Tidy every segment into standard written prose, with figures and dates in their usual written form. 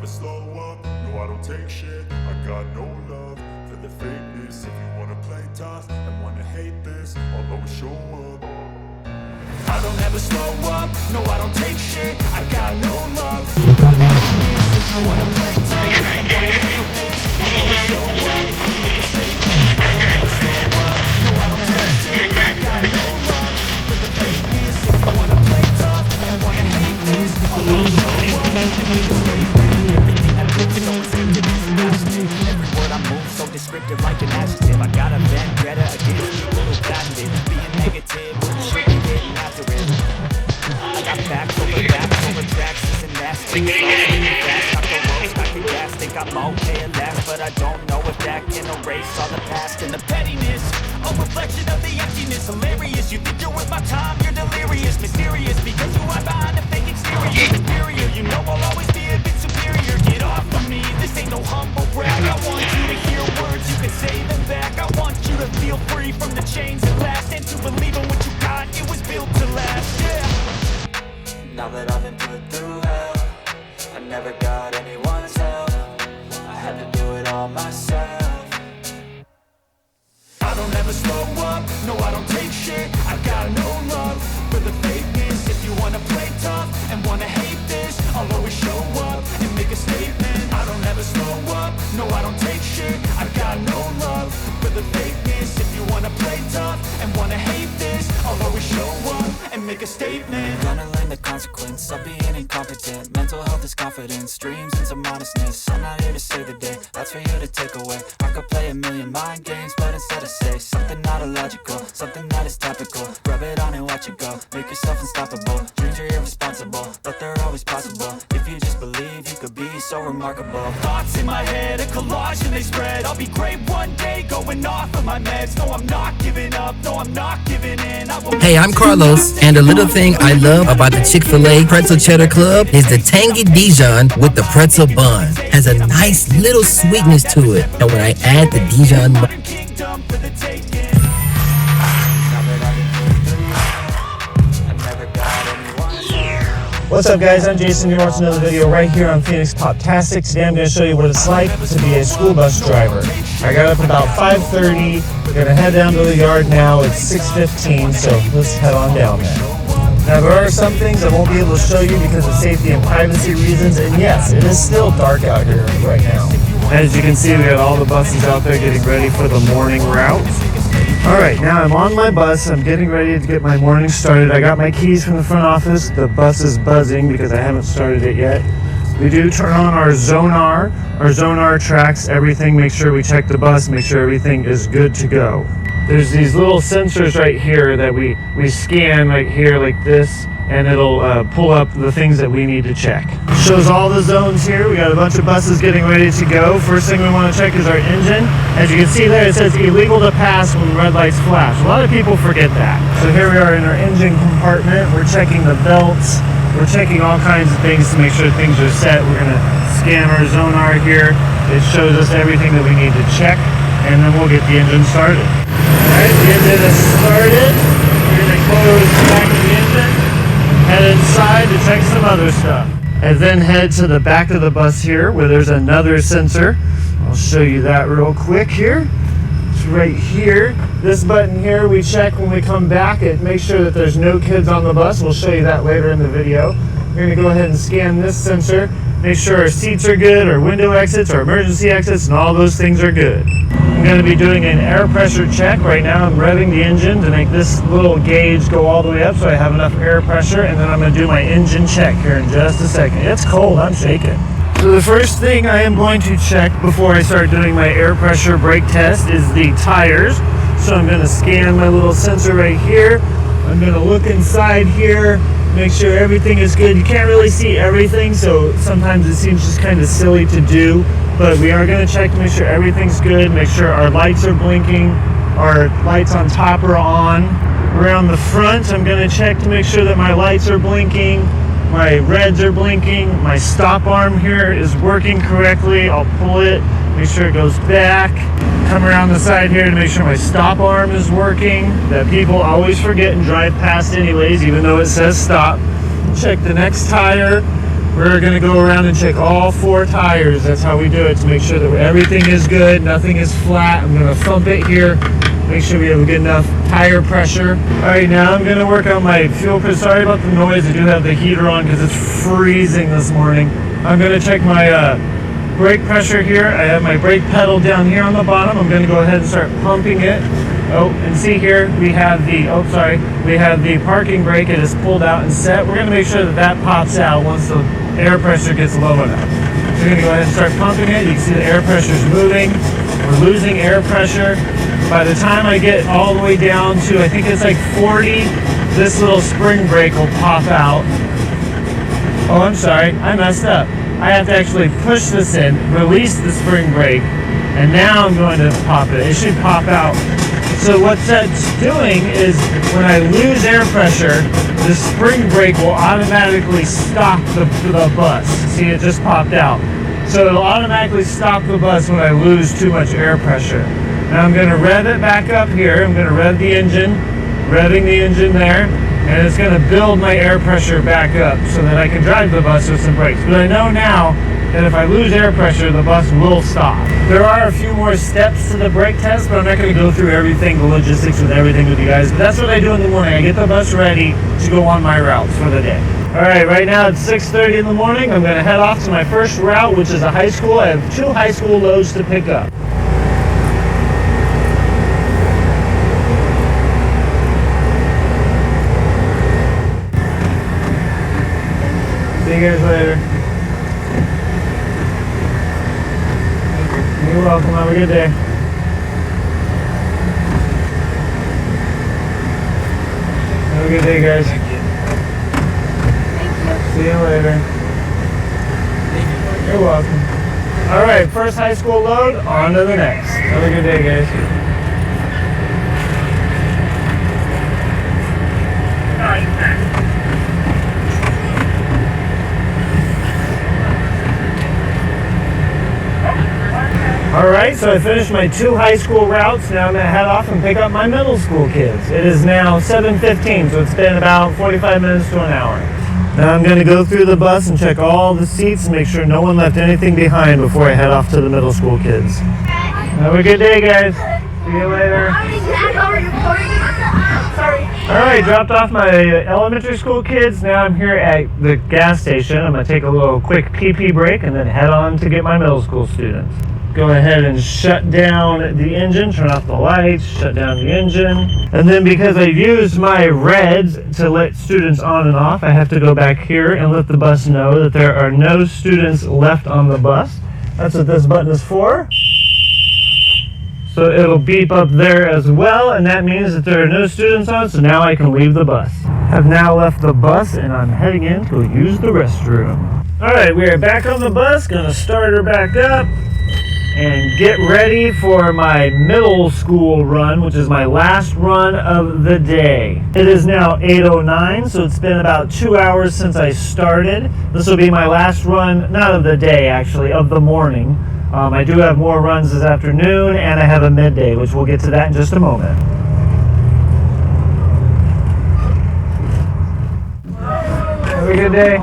slow up, no I don't take shit. I got no love for the fakeness. If you wanna play tough and wanna hate this, I'll always show up. I don't ever slow up, no I don't take shit. I got no love for the fakeness. If you wanna play tough and wanna hate this, I'll always show up. Make a statement. I don't ever slow up, no I don't take shit. I got no love for the fakeness. If you wanna play tough and wanna hate this, I'll always show up. Everything I do is always scripted, it's an adjective. Every word I move so descriptive like an adjective. I got a vendetta against people who patented being negative when you should be getting after it. I got facts over tracks, this and that. Slow, moving fast, I go roast, I can gas. Think I'm okay at last, but I don't know if that can erase all the past and the pettiness. A reflection of the emptiness, hilarious. You think you're worth my time, you're delirious, mysterious, because you are behind a fake exterior. Superior, you know I'll always be a bit superior. Get off of me, this ain't no humble brag. I want you to hear words, you can say them back. I want you to feel free from the chains that last, and to believe in what you got, it was built to last, yeah. Now that I've been put through hell, I never got anyone's help. I had to do it all myself. I don't ever slow up, no I don't take shit. I got no love for the fakeness. If you wanna play tough and wanna hate this, I'll always show up and make a statement. I don't ever slow up, no I don't take shit. I got no love for the fakeness. If you wanna play tough and wanna hate this, I'll always show up and make a statement. I'm gonna learn the consequence of being incompetent. Mental health is confidence, dreams and some honestness. I'm not here to save the day, that's for you to take away. I could play a million mind games, but instead I say something not illogical, something that is topical. Rub it on and watch it go, make yourself unstoppable. Dreams are irresponsible, but they're always possible. If you just believe, you could be so remarkable. Thoughts in my head, a collage and they spread. I'll be great one day, going off of my meds. No, I'm not giving up, no, I'm not giving in. Hey, I'm Carlos, and the little thing I love about the Chick-fil-A Pretzel Cheddar Club is the tangy Dijon with the pretzel bun. Has a nice little sweetness to it, and when I add the Dijon What's up guys, I'm Jason. You're watching another video right here on Phoenix Poptastic. Today I'm going to show you what it's like to be a school bus driver. I got up about 5:30, we're going to head down to the yard now. It's 6:15, so let's head on down there. Now there are some things I won't be able to show you because of safety and privacy reasons, and yes, it is still dark out here right now. As you can see, we got all the buses out there getting ready for the morning route. Alright, now I'm on my bus, I'm getting ready to get my morning started. I got my keys from the front office, the bus is buzzing because I haven't started it yet. We do turn on our Zonar. Our Zonar tracks everything, make sure we check the bus, make sure everything is good to go. There's these little sensors right here that we scan right here like this, and it'll pull up the things that we need to check. Shows all the zones here. We got a bunch of buses getting ready to go. First thing we want to check is our engine. As you can see there, it says illegal to pass when red lights flash. A lot of people forget that. So here we are in our engine compartment. We're checking the belts. We're checking all kinds of things to make sure things are set. We're going to scan our Zonar here. It shows us everything that we need to check, and then we'll get the engine started. Alright, the engine is started. We're going to close back the engine, head inside to check some other stuff. And then head to the back of the bus here where there's another sensor. I'll show you that real quick here. It's right here. This button here we check when we come back. It makes sure that there's no kids on the bus. We'll show you that later in the video. We're going to go ahead and scan this sensor. Make sure our seats are good, our window exits, our emergency exits, and all those things are good. I'm going to be doing an air pressure check. Right now I'm revving the engine to make this little gauge go all the way up so I have enough air pressure, and then I'm going to do my engine check here in just a second. It's cold, I'm shaking. So the first thing I am going to check before I start doing my air pressure brake test is the tires. So I'm going to scan my little sensor right here. I'm going to look inside here, make sure everything is good. You can't really see everything, so sometimes it seems just kind of silly to do. But we are going to check to make sure everything's good, make sure our lights are blinking, our lights on top are on. Around the front, I'm going to check to make sure that my lights are blinking, my reds are blinking, my stop arm here is working correctly. I'll pull it, make sure it goes back. Come around the side here to make sure my stop arm is working, that people always forget and drive past anyways, even though it says stop. Check the next tire. We're gonna go around and check all 4 tires. That's how we do it, to make sure that everything is good, nothing is flat. I'm gonna thump it here, make sure we have a good enough tire pressure. All right, now I'm gonna work on my fuel pressure. Sorry about the noise, I do have the heater on because it's freezing this morning. I'm gonna check my brake pressure here. I have my brake pedal down here on the bottom. I'm gonna go ahead and start pumping it. Oh, and see here, we have the parking brake. It is pulled out and set. We're gonna make sure that that pops out once the air pressure gets low enough. So we're gonna go ahead and start pumping it. You can see the air pressure is moving. We're losing air pressure. By the time I get all the way down to, I think it's like 40, this little spring brake will pop out. Oh, I'm sorry, I messed up. I have to actually push this in, release the spring brake, and now I'm going to pop it. It should pop out. So what that's doing is when I lose air pressure, the spring brake will automatically stop the bus. See, it just popped out. So it'll automatically stop the bus when I lose too much air pressure. Now I'm going to rev it back up here. I'm going to rev the engine, revving the engine there, and it's going to build my air pressure back up so that I can drive the bus with some brakes. But I know now that if I lose air pressure, the bus will stop. There are a few more steps to the brake test, but I'm not going to go through everything, the logistics with everything with you guys. But that's what I do in the morning. I get the bus ready to go on my routes for the day. All right, right now it's 6:30 in the morning. I'm going to head off to my first route, which is a high school. I have 2 high school loads to pick up. See you guys later. You're welcome. Have a good day. Have a good day, guys. Thank you. See you later. You're welcome. All right, first high school load, on to the next. Have a good day, guys. Alright, so I finished my 2 high school routes. Now I'm going to head off and pick up my middle school kids. It is now 7:15, so it's been about 45 minutes to an hour. Now I'm going to go through the bus and check all the seats and make sure no one left anything behind before I head off to the middle school kids. Have a good day, guys. See you later. Alright, dropped off my elementary school kids. Now I'm here at the gas station. I'm going to take a little quick pee-pee break and then head on to get my middle school students. Go ahead and shut down the engine, turn off the lights, shut down the engine. And then because I've used my reds to let students on and off, I have to go back here and let the bus know that there are no students left on the bus. That's what this button is for. So it'll beep up there as well, and that means that there are no students on, so now I can leave the bus. I've now left the bus and I'm heading in to use the restroom. Alright, we are back on the bus, gonna start her back up and get ready for my middle school run, which is my last run of the day. It is now 8:09, so it's been about 2 hours since I started. This will be my last run, not of the day actually, of the morning. I do have more runs this afternoon, and I have a midday, which we'll get to that in just a moment. Have a good day.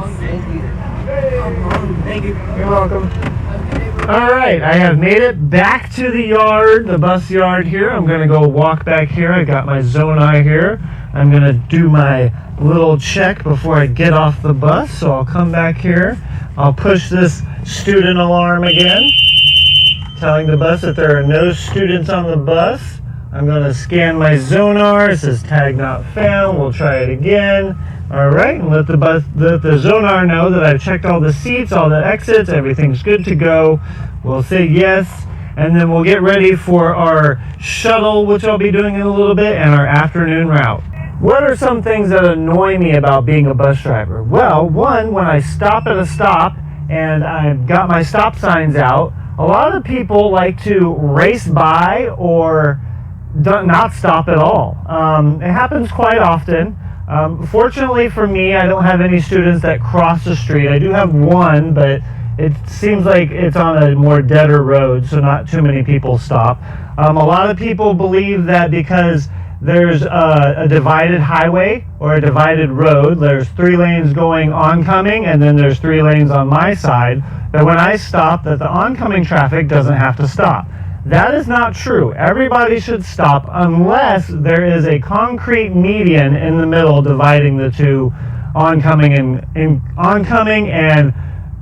Thank you. You're welcome. All right, I have made it back to the yard, the bus yard here. I'm going to go walk back here. I got my Zonai here. I'm going to do my little check before I get off the bus, so I'll come back here. I'll push this student alarm again, telling the bus that there are no students on the bus. I'm going to scan my Zonar. It says tag not found. We'll try it again. All right, and let the Zonar know that I've checked all the seats, all the exits, everything's good to go. We'll say yes, and then we'll get ready for our shuttle, which I'll be doing in a little bit, and our afternoon route. What are some things that annoy me about being a bus driver? Well, one, when I stop at a stop and I've got my stop signs out, a lot of people like to race by or not stop at all. It happens quite often. Fortunately for me, I don't have any students that cross the street. I do have one, but it seems like it's on a more deader road, so not too many people stop. A lot of people believe that because there's a divided highway or a divided road. There's 3 lanes going oncoming, and then there's 3 lanes on my side, that when I stop, that the oncoming traffic doesn't have to stop. That is not true. Everybody should stop unless there is a concrete median in the middle dividing the two oncoming and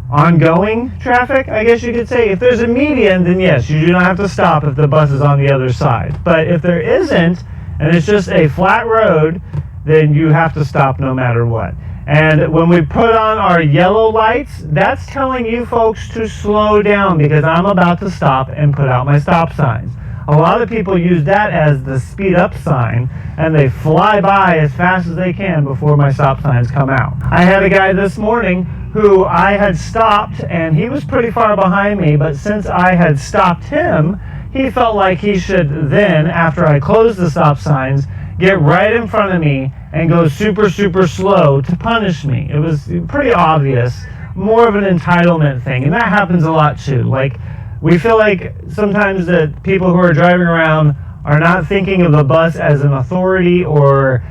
ongoing traffic, I guess you could say. If there's a median, then yes, you do not have to stop if the bus is on the other side. But if there isn't, and it's just a flat road, then you have to stop no matter what. And when we put on our yellow lights, that's telling you folks to slow down because I'm about to stop and put out my stop signs. A lot of people use that as the speed up sign, and they fly by as fast as they can before my stop signs come out. I had a guy this morning who I had stopped, and he was pretty far behind me, but since I had stopped him, he felt like he should then, after I closed the stop signs, get right in front of me and go super, super slow to punish me. It was pretty obvious, more of an entitlement thing, and that happens a lot too. Like, we feel like sometimes that people who are driving around are not thinking of the bus as an authority or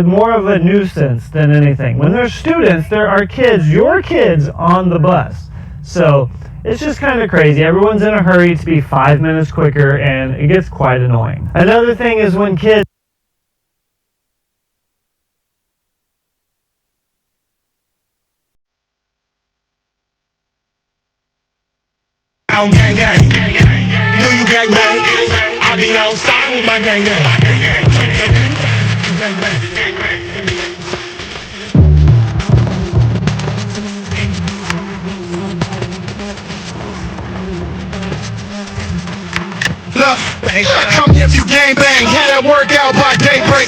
more of a nuisance than anything. When they're students, there are kids, your kids, on the bus. So it's just kind of crazy. Everyone's in a hurry to be 5 minutes quicker, and it gets quite annoying. Another thing is when kids Gang, gang, do you gang bang? I be outside with my gang gang. Look, come if you gang bang, had that workout by daybreak.